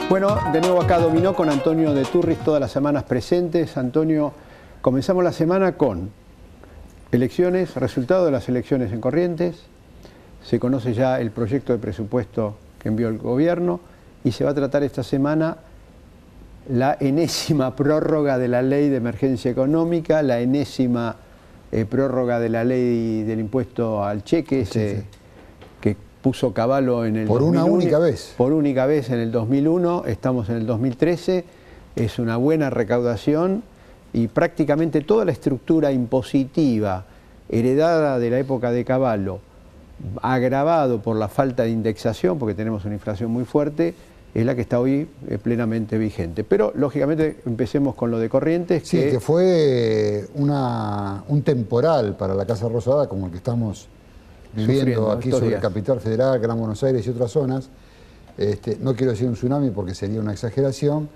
Bueno, de nuevo acá Dominó con Antonio de Turris, todas las semanas presentes. Antonio, comenzamos la semana con elecciones, resultado de las elecciones en Corrientes. Se conoce ya el proyecto de presupuesto que envió el gobierno y se va a tratar esta semana la enésima prórroga de la ley de emergencia económica, la enésima prórroga de la ley del impuesto al cheque, que puso Cavallo en el 2001, una única vez. Por única vez en el 2001, estamos en el 2013, es una buena recaudación y prácticamente toda la estructura impositiva heredada de la época de Cavallo, agravado por la falta de indexación, porque tenemos una inflación muy fuerte, es la que está hoy plenamente vigente. Pero, lógicamente, empecemos con lo de Corrientes. Sí, que fue un temporal para la Casa Rosada, como el que estamos viviendo aquí sobre días. Capital Federal, Gran Buenos Aires y otras zonas. No quiero decir un tsunami porque sería una exageración,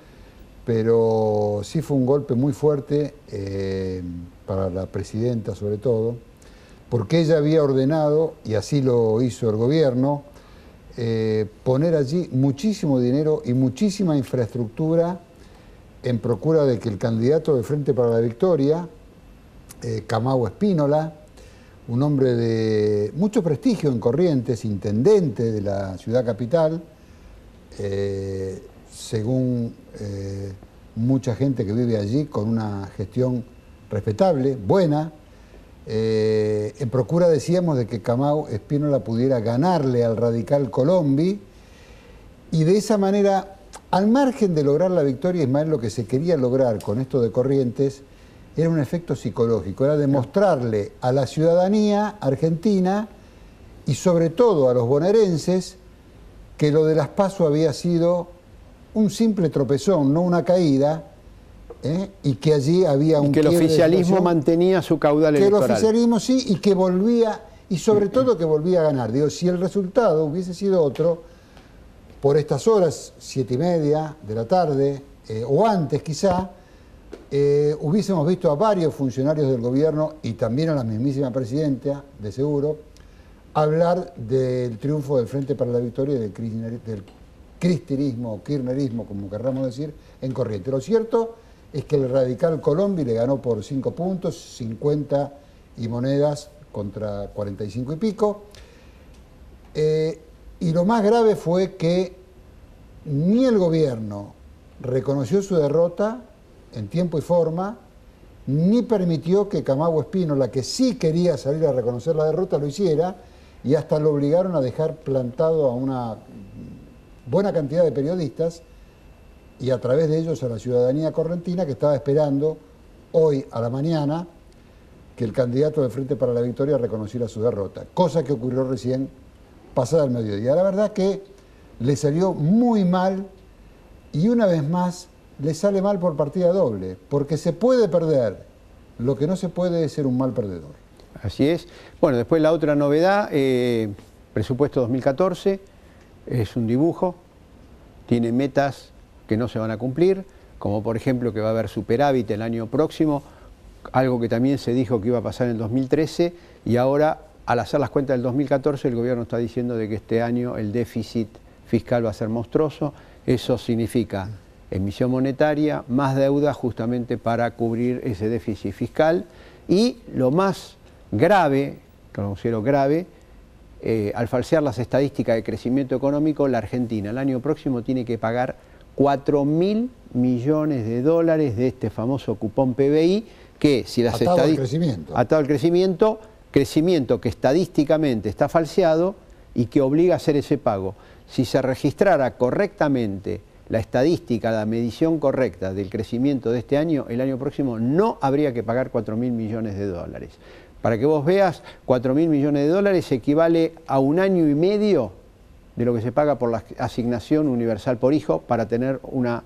pero sí fue un golpe muy fuerte para la presidenta sobre todo, porque ella había ordenado, y así lo hizo el gobierno, poner allí muchísimo dinero y muchísima infraestructura en procura de que el candidato de Frente para la Victoria, Camau Espínola, un hombre de mucho prestigio en Corrientes, intendente de la ciudad capital, según mucha gente que vive allí, con una gestión respetable, buena, en procura, decíamos, de que Camau Espínola pudiera ganarle al radical Colombi, y de esa manera, al margen de lograr la victoria, Ismael, lo que se quería lograr con esto de Corrientes era un efecto psicológico, era demostrarle a la ciudadanía argentina y sobre todo a los bonaerenses que lo de las PASO había sido un simple tropezón, no una caída, y que allí había un... que el oficialismo mantenía su caudal electoral. Que el oficialismo sí, y que volvía, y sobre todo que volvía a ganar. Digo, si el resultado hubiese sido otro, por estas horas, 7:30 de la tarde, o antes quizá, hubiésemos visto a varios funcionarios del gobierno y también a la mismísima presidenta, de seguro, hablar del triunfo del Frente para la Victoria y del cristinismo o kirchnerismo, como querramos decir, en Corrientes. Lo cierto es que el radical Colombi le ganó por 5 puntos, 50 y monedas contra 45 y pico. Y lo más grave fue que ni el gobierno reconoció su derrota en tiempo y forma, ni permitió que Camau Espínola, que sí quería salir a reconocer la derrota, lo hiciera, y hasta lo obligaron a dejar plantado a una buena cantidad de periodistas y a través de ellos a la ciudadanía correntina, que estaba esperando hoy a la mañana que el candidato de Frente para la Victoria reconociera su derrota, cosa que ocurrió recién pasada el mediodía. La verdad que le salió muy mal, y una vez más le sale mal por partida doble, porque se puede perder, lo que no se puede es ser un mal perdedor. Así es. Bueno, después la otra novedad, presupuesto 2014, es un dibujo, tiene metas que no se van a cumplir, como por ejemplo que va a haber superávit el año próximo, algo que también se dijo que iba a pasar en el 2013, y ahora, al hacer las cuentas del 2014, el gobierno está diciendo de que este año el déficit fiscal va a ser monstruoso. Eso significa emisión monetaria, más deuda justamente para cubrir ese déficit fiscal, y lo más grave, considero grave, al falsear las estadísticas de crecimiento económico, la Argentina el año próximo tiene que pagar 4.000 millones de dólares de este famoso cupón PBI, que si las atado al crecimiento. Atado al crecimiento que estadísticamente está falseado y que obliga a hacer ese pago. Si se registrara correctamente la estadística, la medición correcta del crecimiento de este año, el año próximo no habría que pagar 4.000 millones de dólares. Para que vos veas, 4.000 millones de dólares equivale a 1 año y medio de lo que se paga por la asignación universal por hijo, para tener una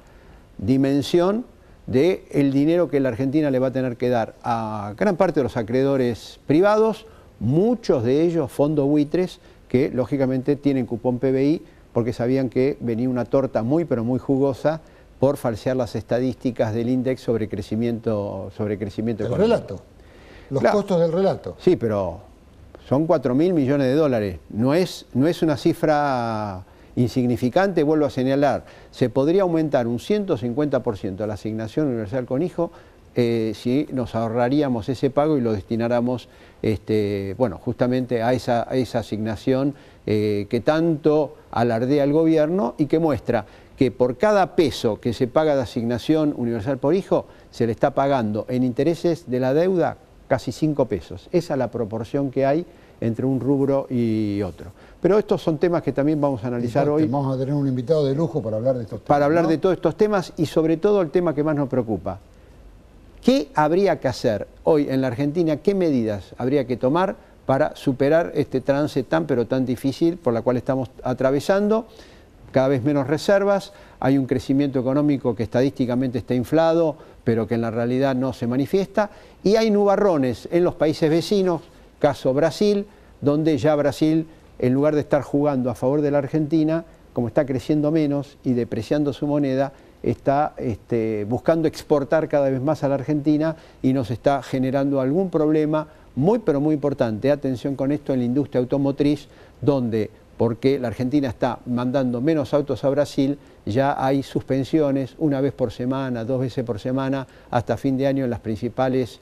dimensión del dinero que la Argentina le va a tener que dar a gran parte de los acreedores privados, muchos de ellos fondos buitres, que lógicamente tienen cupón PBI, porque sabían que venía una torta muy pero muy jugosa por falsear las estadísticas del índice sobre crecimiento económico. El relato, los costos del relato. Sí, pero son 4.000 millones de dólares, no es una cifra insignificante, vuelvo a señalar, se podría aumentar un 150% la asignación universal con hijo si nos ahorraríamos ese pago y lo destináramos bueno, justamente a esa asignación que tanto alardea el gobierno y que muestra que por cada peso que se paga de asignación universal por hijo, se le está pagando en intereses de la deuda casi 5 pesos. Esa es la proporción que hay entre un rubro y otro. Pero estos son temas que también vamos a analizar hoy. Vamos a tener un invitado de lujo para hablar de estos temas. Para hablar, ¿no?, de todos estos temas y sobre todo el tema que más nos preocupa. ¿Qué habría que hacer hoy en la Argentina? ¿Qué medidas habría que tomar para superar este trance tan pero tan difícil por la cual estamos atravesando? Cada vez menos reservas, hay un crecimiento económico que estadísticamente está inflado, pero que en la realidad no se manifiesta, y hay nubarrones en los países vecinos, caso Brasil, donde ya Brasil, en lugar de estar jugando a favor de la Argentina, como está creciendo menos y depreciando su moneda, está buscando exportar cada vez más a la Argentina y nos está generando algún problema muy pero muy importante. Atención con esto en la industria automotriz, donde, porque la Argentina está mandando menos autos a Brasil, ya hay suspensiones una vez por semana, 2 veces por semana, hasta fin de año en las principales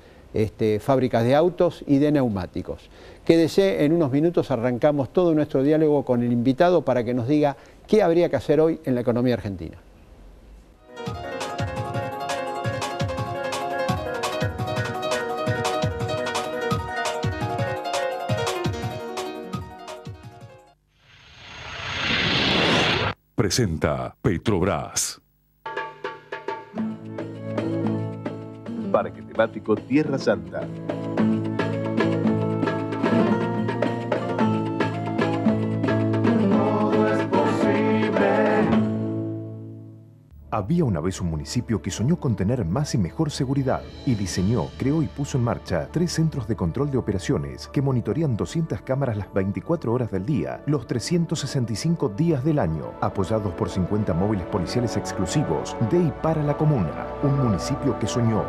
fábricas de autos y de neumáticos. Quédese, en unos minutos arrancamos todo nuestro diálogo con el invitado para que nos diga qué habría que hacer hoy en la economía argentina. Presenta Petrobras. Parque temático Tierra Santa. Todo es posible. Había una vez un municipio que soñó con tener más y mejor seguridad y diseñó, creó y puso en marcha 3 centros de control de operaciones que monitorean 200 cámaras las 24 horas del día, los 365 días del año, apoyados por 50 móviles policiales exclusivos de y para la comuna. Un municipio que soñó.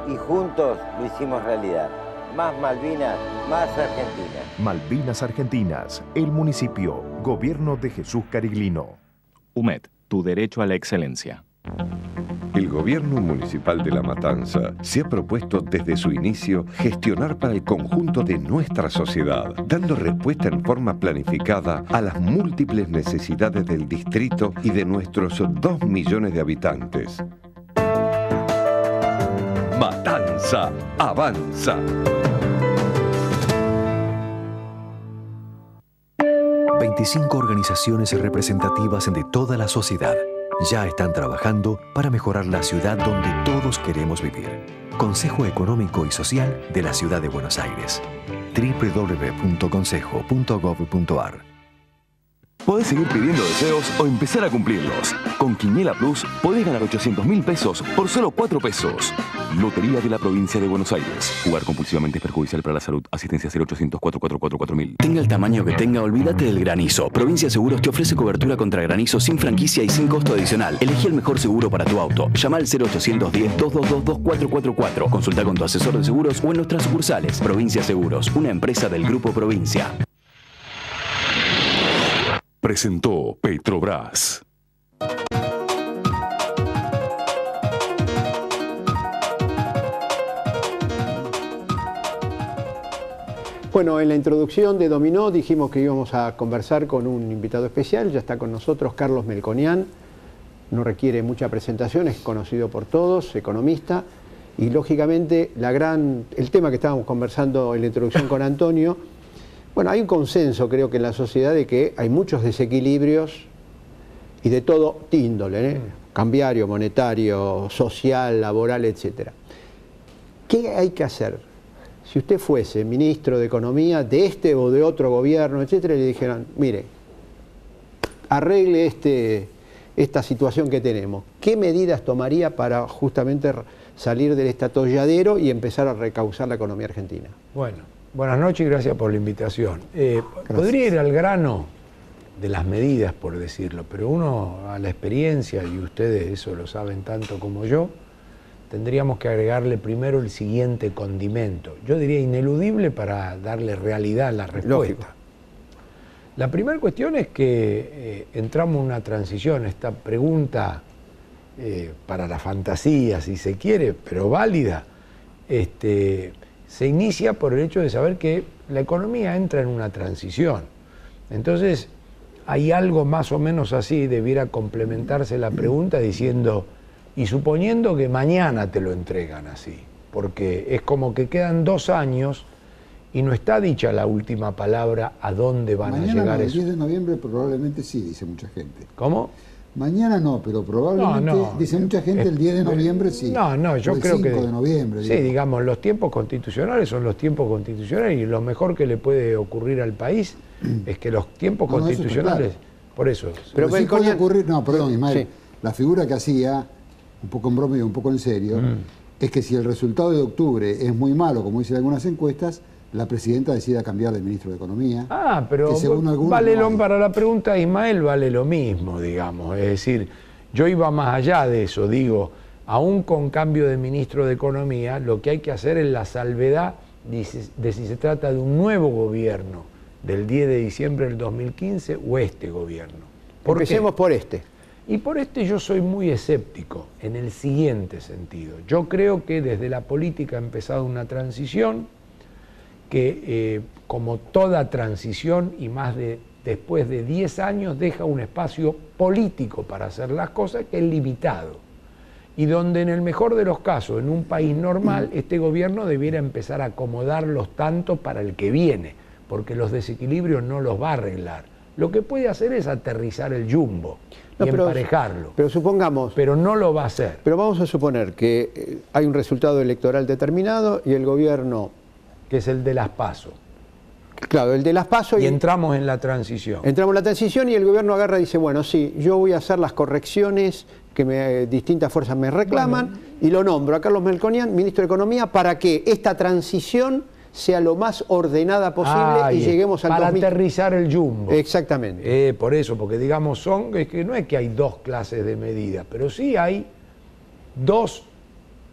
Y juntos lo hicimos realidad. Más Malvinas, más Argentina. Malvinas Argentinas, el municipio, gobierno de Jesús Cariglino. UMED, tu derecho a la excelencia. El gobierno municipal de La Matanza se ha propuesto desde su inicio gestionar para el conjunto de nuestra sociedad, dando respuesta en forma planificada a las múltiples necesidades del distrito y de nuestros 2 millones de habitantes. Matanza avanza. ...25 organizaciones representativas de toda la sociedad ya están trabajando para mejorar la ciudad donde todos queremos vivir. Consejo Económico y Social de la Ciudad de Buenos Aires. www.consejo.gov.ar. Podés seguir pidiendo deseos o empezar a cumplirlos. Con Quiniela Plus podés ganar 800.000 pesos por solo 4 pesos. Lotería de la Provincia de Buenos Aires. Jugar compulsivamente es perjudicial para la salud. Asistencia 0800 444 4000. Tenga el tamaño que tenga, olvídate del granizo. Provincia Seguros te ofrece cobertura contra granizo sin franquicia y sin costo adicional. Elegí el mejor seguro para tu auto. Llama al 0810 2222 444. Consulta con tu asesor de seguros o en nuestras sucursales. Provincia Seguros, una empresa del Grupo Provincia. Presentó Petrobras. Bueno, en la introducción de Dominó dijimos que íbamos a conversar con un invitado especial. Ya está con nosotros Carlos Melconian. No requiere mucha presentación, es conocido por todos, economista. Y lógicamente el tema que estábamos conversando en la introducción con Antonio, bueno, hay un consenso creo que en la sociedad de que hay muchos desequilibrios y de todo índole, cambiario, monetario, social, laboral, etc. ¿Qué hay que hacer? Si usted fuese ministro de Economía de este o de otro gobierno, etcétera, y le dijeran, mire, arregle esta situación que tenemos, ¿qué medidas tomaría para justamente salir del atolladero y empezar a recaudar la economía argentina? Bueno, buenas noches y gracias por la invitación. Podría ir al grano de las medidas, por decirlo, pero uno a la experiencia, y ustedes eso lo saben tanto como yo, tendríamos que agregarle primero el siguiente condimento. Yo diría ineludible para darle realidad a la respuesta. Lógico. La primera cuestión es que entramos en una transición. Esta pregunta, para la fantasía, si se quiere, pero válida, se inicia por el hecho de saber que la economía entra en una transición. Entonces, hay algo más o menos así, debiera complementarse la pregunta diciendo, y suponiendo que mañana te lo entregan así, porque es como que quedan 2 años y no está dicha la última palabra a dónde van a llegar el eso. 10 de noviembre probablemente sí, dice mucha gente. ¿Cómo? Mañana no, pero probablemente, dice mucha gente, el 10 de noviembre sí. No, yo creo que... el 5 de noviembre. Sí, digamos, los tiempos constitucionales son los tiempos constitucionales y lo mejor que le puede ocurrir al país es que los tiempos constitucionales... Eso claro. Por eso... Pero sí puede ocurrir... No, perdón, Ismael. Sí. La figura que hacía, un poco en broma y un poco en serio, es que si el resultado de octubre es muy malo, como dicen algunas encuestas, la presidenta decida cambiar de ministro de Economía. Ah, pero vale para la pregunta de Ismael vale lo mismo, digamos. Es decir, yo iba más allá de eso, digo, aún con cambio de ministro de Economía, lo que hay que hacer es la salvedad de si se trata de un nuevo gobierno del 10 de diciembre del 2015 o este gobierno. Empecemos por este. Y por este yo soy muy escéptico en el siguiente sentido. Yo creo que desde la política ha empezado una transición que como toda transición y más después de 10 años deja un espacio político para hacer las cosas que es limitado y donde en el mejor de los casos en un país normal este gobierno debiera empezar a acomodar los tantos para el que viene porque los desequilibrios no los va a arreglar. Lo que puede hacer es aterrizar el jumbo y emparejarlo. Pero supongamos... Pero no lo va a hacer. Pero vamos a suponer que hay un resultado electoral determinado y el gobierno... que es el de las PASO. Claro, el de las PASO. Y entramos en la transición. Entramos en la transición y el gobierno agarra y dice, bueno, sí, yo voy a hacer las correcciones que distintas fuerzas me reclaman y lo nombro a Carlos Melconian, ministro de Economía, para que esta transición sea lo más ordenada posible y lleguemos al... Para aterrizar el jumbo. Exactamente. Por eso, porque digamos, es que no es que hay 2 clases de medidas, pero sí hay 2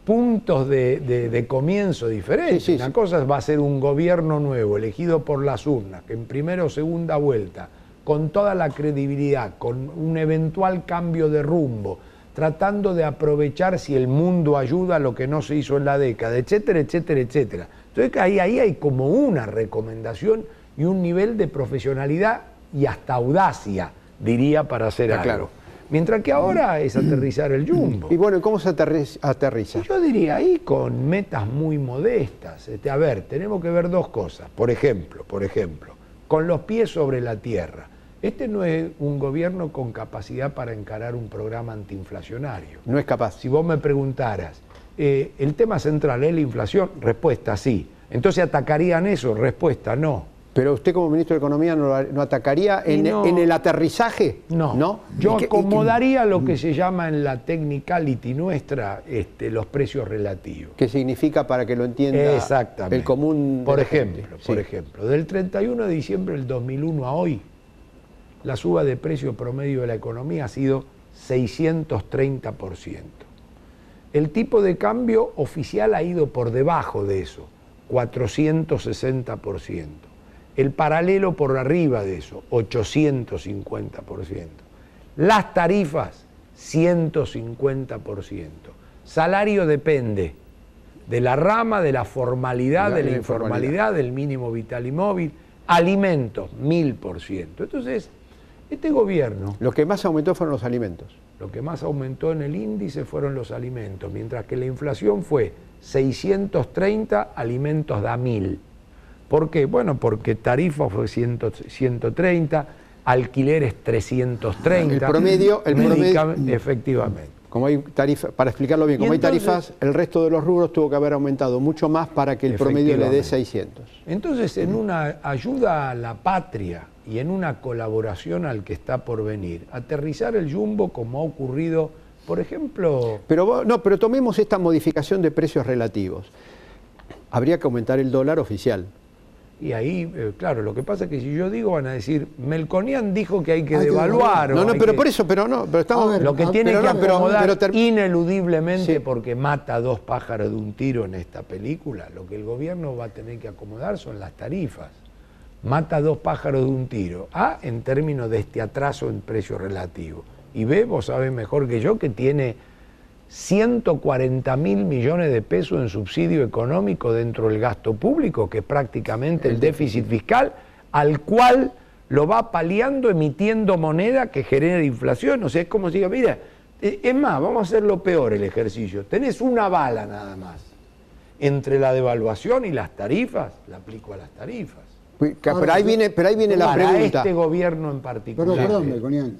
puntos de comienzo diferentes. Una cosa va a ser un gobierno nuevo, elegido por las urnas, que en primera o segunda vuelta, con toda la credibilidad, con un eventual cambio de rumbo, tratando de aprovechar si el mundo ayuda lo que no se hizo en la década, etcétera, etcétera, etcétera. Entonces ahí hay como una recomendación y un nivel de profesionalidad y hasta audacia, diría, para hacer algo. Claro. Mientras que ahora es aterrizar el jumbo. Y bueno, ¿cómo se aterriza? Yo diría ahí con metas muy modestas. A ver, tenemos que ver 2 cosas. Por ejemplo, con los pies sobre la tierra. Este no es un gobierno con capacidad para encarar un programa antiinflacionario. No es capaz. Si vos me preguntaras, ¿el tema central es la inflación? Respuesta, sí. Entonces, ¿atacarían eso? Respuesta, no. Pero usted como ministro de Economía no atacaría en el aterrizaje. No. Yo acomodaría lo que se llama en la technicality nuestra los precios relativos. ¿Qué significa para que lo entienda el común? Por ejemplo, del 31 de diciembre del 2001 a hoy, la suba de precio promedio de la economía ha sido 630%. El tipo de cambio oficial ha ido por debajo de eso, 460%. El paralelo por arriba de eso, 850%. Las tarifas, 150%. Salario depende de la rama, de la formalidad, de la informalidad, del mínimo vital y móvil. Alimentos, 1000%. Entonces, este gobierno... Lo que más aumentó fueron los alimentos. Lo que más aumentó en el índice fueron los alimentos, mientras que la inflación fue 630, alimentos da 1000. ¿Por qué? Bueno, porque tarifa fue 130, alquileres 330. El promedio... Efectivamente. Como hay tarifas, para explicarlo bien, como entonces, hay tarifas, el resto de los rubros tuvo que haber aumentado mucho más para que el promedio le dé 600. Entonces, en una ayuda a la patria y en una colaboración al que está por venir, aterrizar el jumbo como ha ocurrido, por ejemplo... Pero tomemos esta modificación de precios relativos. Habría que aumentar el dólar oficial. Y ahí, claro, lo que pasa es que si yo digo, van a decir, Melconian dijo que hay que devaluar. Pero estamos... Lo que tiene que acomodar ineludiblemente, porque mata 2 pájaros de un tiro en esta película, lo que el gobierno va a tener que acomodar son las tarifas. mata 2 pájaros de un tiro. A, en términos de este atraso en precio relativo. Y B, vos sabés mejor que yo que tiene 140.000 millones de pesos en subsidio económico dentro del gasto público, que es prácticamente el déficit fiscal, al cual lo va paliando emitiendo moneda que genera inflación. O sea, es como si diga, mira, es más, vamos a hacerlo peor el ejercicio. Tenés una bala nada más. Entre la devaluación y las tarifas, la aplico a las tarifas. Pero ahí viene la pregunta. Para este gobierno en particular. Perdón, Melconian,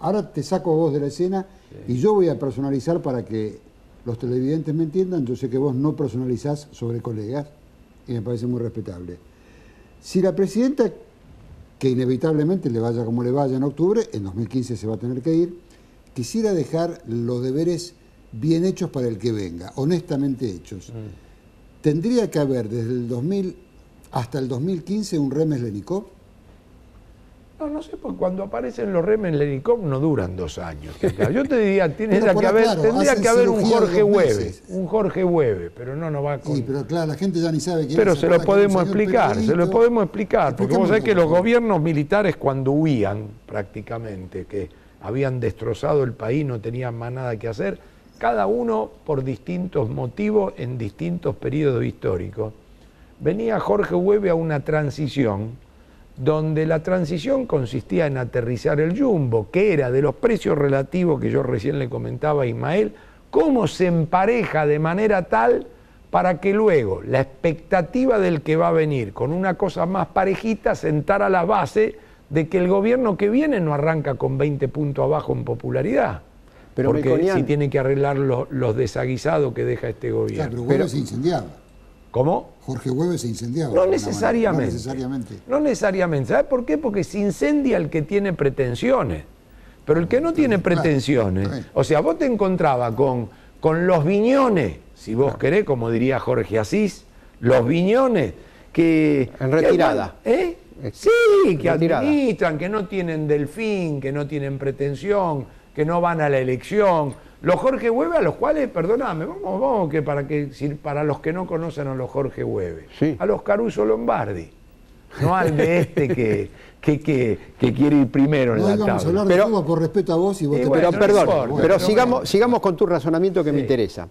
ahora te saco vos de la escena y yo voy a personalizar para que los televidentes me entiendan. Yo sé que vos no personalizás sobre colegas y me parece muy respetable. Si la presidenta, que inevitablemente le vaya como le vaya en octubre, en 2015 se va a tener que ir, quisiera dejar los deberes bien hechos para el que venga, honestamente hechos. ¿Tendría que haber desde el 2000 hasta el 2015 un Remes Lenikov? No sé, porque cuando aparecen los Remes Lenikov no duran 2 años. Yo te diría, tendría que haber un Jorge Hueve, pero no va con... Sí, pero claro, la gente ya ni sabe quién es. Pero se lo podemos explicar, porque vos sabés que los gobiernos militares cuando huían prácticamente, que habían destrozado el país, no tenían más nada que hacer, cada uno por distintos motivos en distintos periodos históricos. Venía Jorge Hueve a una transición, donde la transición consistía en aterrizar el jumbo, que era de los precios relativos que yo recién le comentaba a Ismael, cómo se empareja de manera tal para que luego la expectativa del que va a venir con una cosa más parejita sentara la base de que el gobierno que viene no arranca con 20 puntos abajo en popularidad. Pero porque si tiene que arreglar los desaguisados que deja este gobierno. Claro, pero Hueve se incendiaba. ¿Cómo? Jorge Hueve se incendiaba. No necesariamente. No necesariamente. No necesariamente. ¿Sabes por qué? Porque se incendia el que tiene pretensiones. Pero el que no tiene pretensiones, o sea, vos te encontrabas con los viñones, si vos querés, como diría Jorge Asís, los viñones que... En retirada. Sí, que administran, que no tienen delfín, que no tienen pretensión, que no van a la elección. Los Jorge Hueve, a los cuales, perdóname, vamos que para los que no conocen a los Jorge Hueve, a los Caruso Lombardi, no al de este que quiere ir primero en la tabla. Vamos a hablar de Cuba por respeto a vos y vos te... Pero perdón, pero sigamos con tu razonamiento que me interesa.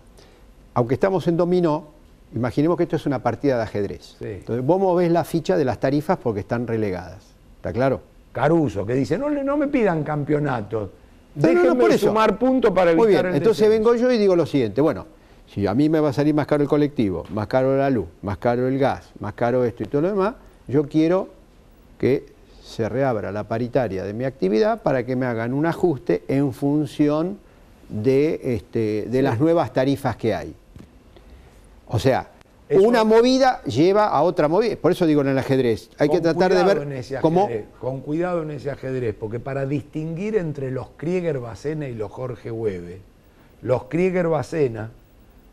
Aunque estamos en dominó, imaginemos que esto es una partida de ajedrez. Entonces vos movés la ficha de las tarifas porque están relegadas. ¿Está claro? Caruso, que dice, no me pidan campeonatos. Déjenme sumar puntos para evitar. Muy bien, el entonces descenso. vengo yo y digo lo siguiente, bueno, si a mí me va a salir más caro el colectivo, más caro la luz, más caro el gas, más caro esto y todo lo demás, yo quiero que se reabra la paritaria de mi actividad para que me hagan un ajuste en función de las nuevas tarifas que hay. O sea, una movida lleva a otra movida. Por eso digo en el ajedrez, hay que tratar de ver cómo... Con cuidado en ese ajedrez, porque para distinguir entre los Krieger-Bacena y los Jorge Hueve, los Krieger-Bacena,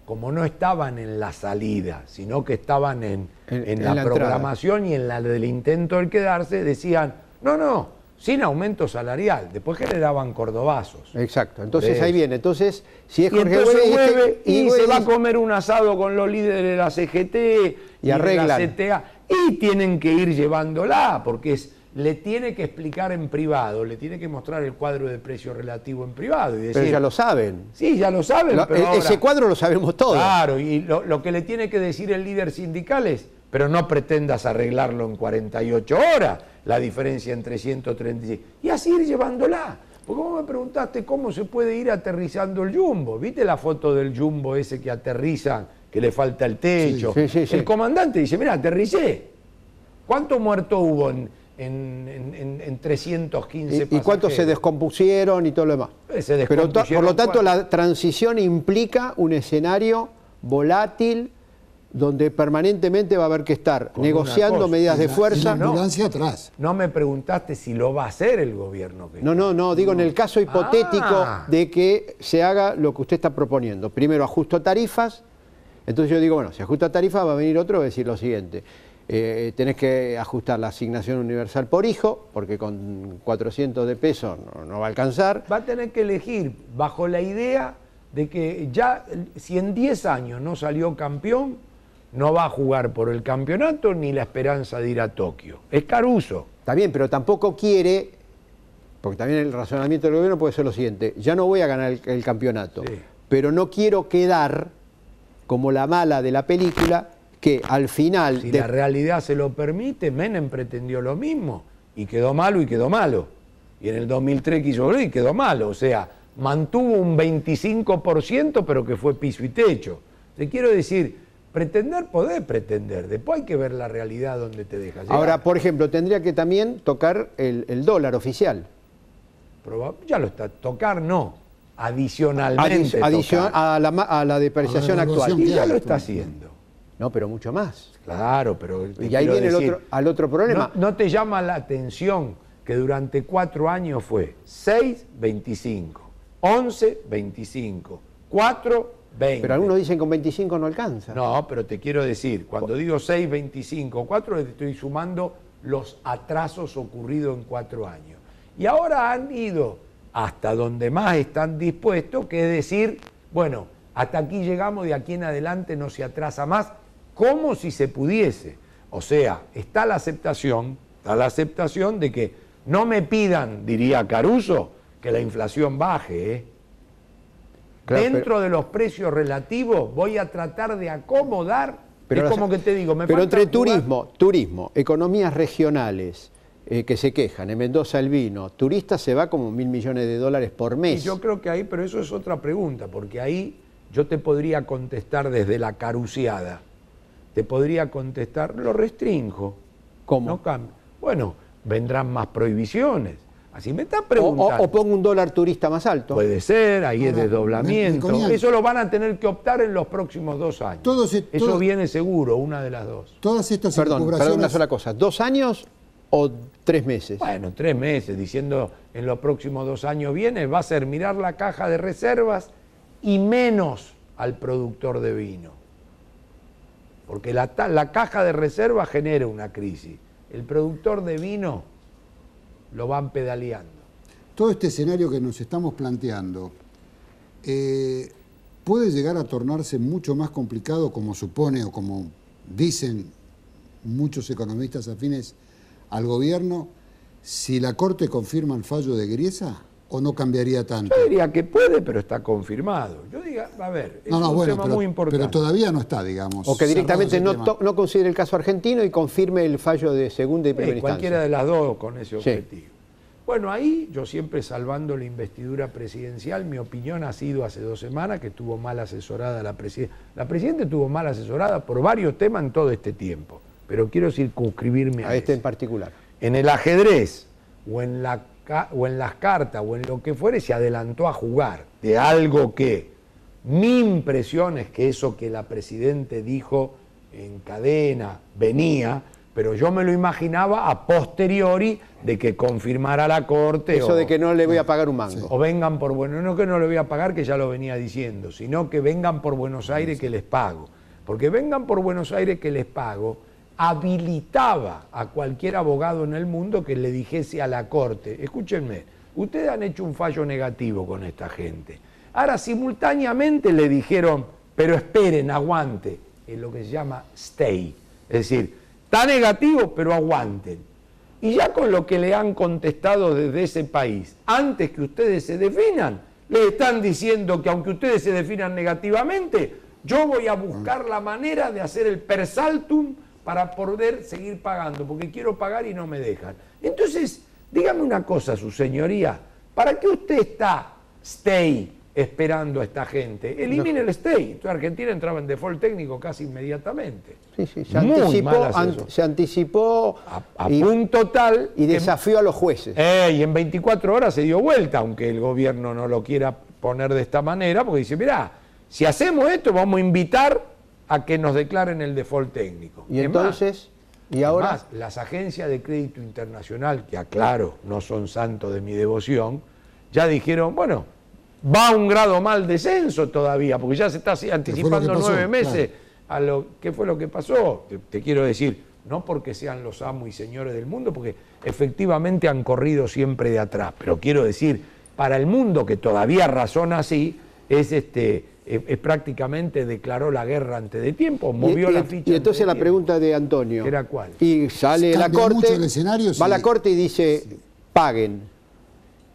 como no estaban en la salida, sino que estaban en la programación y en la del intento de quedarse, decían, no, sin aumento salarial. Después generaban cordobazos. Exacto. Entonces ahí viene. Entonces, si es Jorge Hueve y se va a comer un asado con los líderes de la CGT y arreglan. De la CTA, y tienen que ir llevándola, porque le tiene que explicar en privado, le tiene que mostrar el cuadro de precio relativo en privado. Y decir, pero ya lo saben. Sí, ya lo saben. Pero ese ahora, cuadro lo sabemos todos. Claro, y lo que le tiene que decir el líder sindical es, pero no pretendas arreglarlo en 48 horas, la diferencia entre 136. Y así ir llevándola. Porque vos me preguntaste cómo se puede ir aterrizando el jumbo. ¿Viste la foto del jumbo ese que aterriza, que le falta el techo? Sí. El comandante dice, mira, aterricé. ¿Cuántos muertos hubo en 315 pasajeros? ¿Y cuántos se descompusieron y todo lo demás? Pero por lo tanto la transición implica un escenario volátil donde permanentemente va a haber que estar negociando medidas de fuerza. No me preguntaste si lo va a hacer el gobierno. No, digo en el caso hipotético de que se haga lo que usted está proponiendo. Primero ajusto tarifas, entonces yo digo, bueno, si ajusta tarifas va a venir otro y va a decir lo siguiente. Tenés que ajustar la asignación universal por hijo, porque con 400 de pesos no va a alcanzar. Va a tener que elegir bajo la idea de que ya, si en 10 años no salió campeón, no va a jugar por el campeonato ni la esperanza de ir a Tokio. Es Caruso. Está bien, pero tampoco quiere, porque también el razonamiento del gobierno puede ser lo siguiente: ya no voy a ganar el campeonato, Sí. pero no quiero quedar como la mala de la película, que al final... Si la realidad se lo permite, Menem pretendió lo mismo y quedó malo y quedó malo. Y en el 2003 quiso volver y quedó malo. O sea, mantuvo un 25%, pero que fue piso y techo. Te quiero decir, pretender, podés pretender. Después hay que ver la realidad donde te deja llegar. Ahora, por ejemplo, tendría que también tocar el dólar oficial. Ya lo está. Tocar no. Adicionalmente tocar. A la depreciación actual. Y ya lo está haciendo. No, pero mucho más. Claro, pero... Y ahí viene el otro problema. ¿No te llama la atención que durante 4 años fue 6,25, 11,25, 4,20? Pero algunos dicen que con 25 no alcanza. No, pero te quiero decir, cuando digo 6,25, 4, estoy sumando los atrasos ocurridos en 4 años. Y ahora han ido hasta donde más están dispuestos, que es decir, bueno, hasta aquí llegamos, de aquí en adelante no se atrasa más, como si se pudiese. O sea, está la aceptación de que no me pidan, diría Caruso, que la inflación baje, ¿eh? Claro, Dentro de los precios relativos voy a tratar de acomodar, pero es como que te digo, pero entre turismo, economías regionales que se quejan, en Mendoza el vino, turistas se va como $1.000 millones por mes. Y yo creo que ahí, pero eso es otra pregunta, porque ahí yo te podría contestar desde la caruciada. Te podría contestar, lo restrinjo. ¿Cómo? No cambia. Bueno, vendrán más prohibiciones. Así me estás preguntando. O pongo un dólar turista más alto. Puede ser, ahí es desdoblamiento. Eso lo van a tener que optar en los próximos 2 años. Eso viene seguro, una de las dos. Todas estas Perdón, una sola cosa. ¿2 años o 3 meses? Bueno, 3 meses, diciendo en los próximos 2 años viene, va a ser mirar la caja de reservas y menos al productor de vino. Porque la caja de reservas genera una crisis. El productor de vino lo van pedaleando. Todo este escenario que nos estamos planteando puede llegar a tornarse mucho más complicado, como supone o como dicen muchos economistas afines al gobierno, si la Corte confirma el fallo de Griesa, ¿o no cambiaría tanto? Yo diría que puede, pero está confirmado. Yo diría, a ver, es un tema muy importante. Pero todavía no está, digamos. O que directamente no considere el caso argentino y confirme el fallo de segunda y primera instancia. Cualquiera de las dos con ese objetivo. Bueno, ahí yo siempre salvando la investidura presidencial, mi opinión ha sido hace 2 semanas que estuvo mal asesorada la presidenta. La presidenta estuvo mal asesorada por varios temas en todo este tiempo, pero quiero circunscribirme a este en particular. En el ajedrez o en las cartas o en lo que fuere se adelantó a jugar de algo que mi impresión es que eso que la presidenta dijo en cadena venía, pero yo me lo imaginaba a posteriori de que confirmara la Corte. Eso de que no le voy a pagar un mango. O vengan por Buenos Aires, no que no le voy a pagar, que ya lo venía diciendo, sino que vengan por Buenos Aires que les pago. Porque vengan por Buenos Aires que les pago habilitaba a cualquier abogado en el mundo que le dijese a la Corte, escúchenme, ustedes han hecho un fallo negativo con esta gente. Ahora simultáneamente le dijeron, pero esperen, aguante, es lo que se llama stay. Es decir, está negativo, pero aguanten. Y ya con lo que le han contestado desde ese país, antes que ustedes se definan, le están diciendo que aunque ustedes se definan negativamente, yo voy a buscar la manera de hacer el per saltum para poder seguir pagando, porque quiero pagar y no me dejan. Entonces, dígame una cosa, su señoría, ¿para qué usted está stay esperando a esta gente? Elimine el stay. Entonces Argentina entraba en default técnico casi inmediatamente. Sí, se anticipó a punto tal y desafió a los jueces. Y en 24 horas se dio vuelta, aunque el gobierno no lo quiera poner de esta manera, porque dice, mirá, si hacemos esto vamos a invitar a que nos declaren el default técnico. Y entonces, y ahora... Además, las agencias de crédito internacional, que aclaro, no son santos de mi devoción, ya dijeron, bueno, va a un grado mal descenso todavía, porque ya se está anticipando 9 meses a lo que fue lo que pasó. Te quiero decir, no porque sean los amos y señores del mundo, porque efectivamente han corrido siempre de atrás, pero quiero decir, para el mundo que todavía razona así, es prácticamente declaró la guerra antes de tiempo, movió la ficha. Y entonces la tiempo. pregunta de Antonio. ¿Era cuál? Y sale la corte, va a la corte y dice, paguen.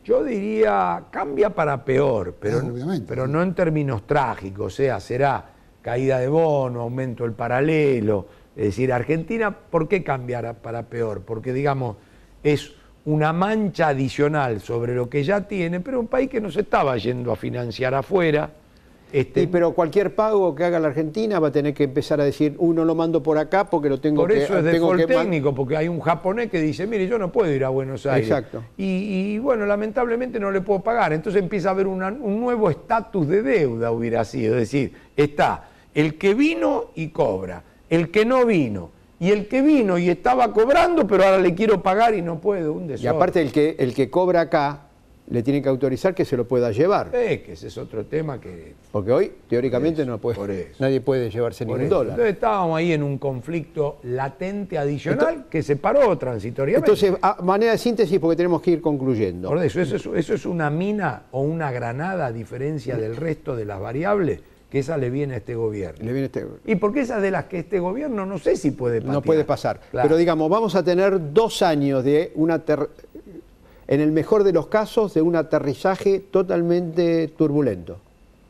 Yo diría, cambia para peor, pero no en términos trágicos, o sea, será caída de bono, aumento del paralelo. Es decir, Argentina, ¿por qué cambiará para peor? Porque, digamos, es una mancha adicional sobre lo que ya tiene, pero un país que no se estaba yendo a financiar afuera. Pero cualquier pago que haga la Argentina va a tener que empezar a decir, no lo mando por acá porque lo tengo que... Por eso es default técnico, porque hay un japonés que dice, mire, yo no puedo ir a Buenos Aires. Exacto. Y bueno, lamentablemente no le puedo pagar. Entonces empieza a haber un nuevo estatus de deuda, hubiera sido. Es decir, está el que vino y cobra, el que no vino, y el que vino y estaba cobrando, pero ahora le quiero pagar y no puedo, un desorden. Y aparte el que cobra acá, le tiene que autorizar que se lo pueda llevar. Que ese es otro tema que... Porque hoy, teóricamente, nadie puede llevarse ningún dólar. Entonces estábamos ahí en un conflicto latente adicional que se paró transitoriamente. Entonces, a manera de síntesis, porque tenemos que ir concluyendo. Por eso es una mina o una granada, a diferencia del resto de las variables, que esa le viene a este gobierno. Y porque esas de las que este gobierno no sé si puede patear. No puede pasar. Claro. Pero digamos, vamos a tener 2 años de en el mejor de los casos, de un aterrizaje totalmente turbulento.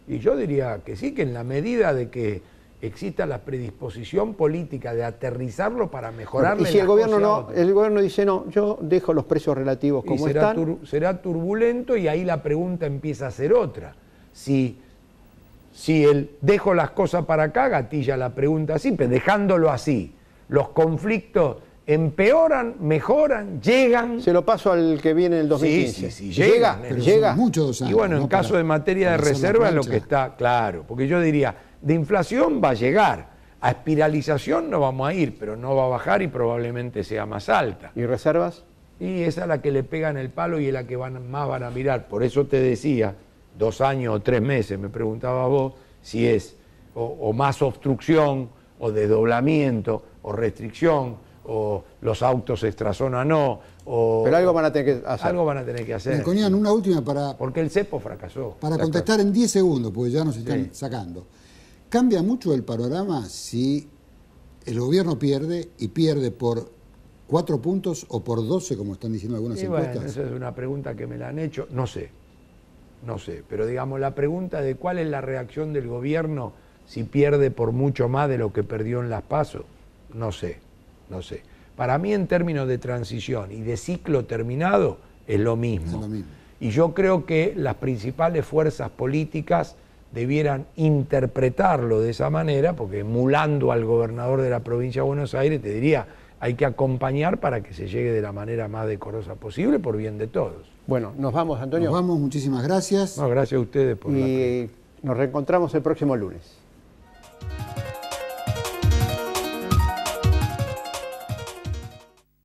Y yo diría que sí, que en la medida de que exista la predisposición política de aterrizarlo para mejorarle y si el gobierno no, el gobierno dice no, yo dejo los precios relativos como están. Será turbulento y ahí la pregunta empieza a ser otra. Si el dejo las cosas para acá, gatilla la pregunta así, pero dejándolo así, los conflictos empeoran, mejoran, llegan. Se lo paso al que viene en el 2015. Sí, llega. Muchos años. Y bueno, en caso de materia de reserva es lo que está claro. Porque yo diría, de inflación va a llegar. A espiralización no vamos a ir, pero no va a bajar y probablemente sea más alta. ¿Y reservas? Y esa es la que le pegan el palo y es la que más van a mirar. Por eso te decía, 2 años o 3 meses, me preguntabas vos, si es o más obstrucción, o desdoblamiento, o restricción, o los autos extrazona no, pero algo van a tener que hacer. Algo van a tener que hacer. Melconian, una última para... Porque el cepo fracasó. Para contestar en 10 segundos, porque ya nos están sacando. ¿Cambia mucho el panorama si el gobierno pierde y pierde por 4 puntos o por 12, como están diciendo algunas encuestas? Bueno, esa es una pregunta que me la han hecho. No sé, pero digamos, la pregunta de cuál es la reacción del gobierno si pierde por mucho más de lo que perdió en las PASO, no sé. Para mí, en términos de transición y de ciclo terminado, es lo mismo. Y yo creo que las principales fuerzas políticas debieran interpretarlo de esa manera, porque emulando al gobernador de la provincia de Buenos Aires, te diría, hay que acompañar para que se llegue de la manera más decorosa posible, por bien de todos. Bueno, nos vamos, Antonio. Nos vamos, muchísimas gracias. No, gracias a ustedes por nos reencontramos el próximo lunes.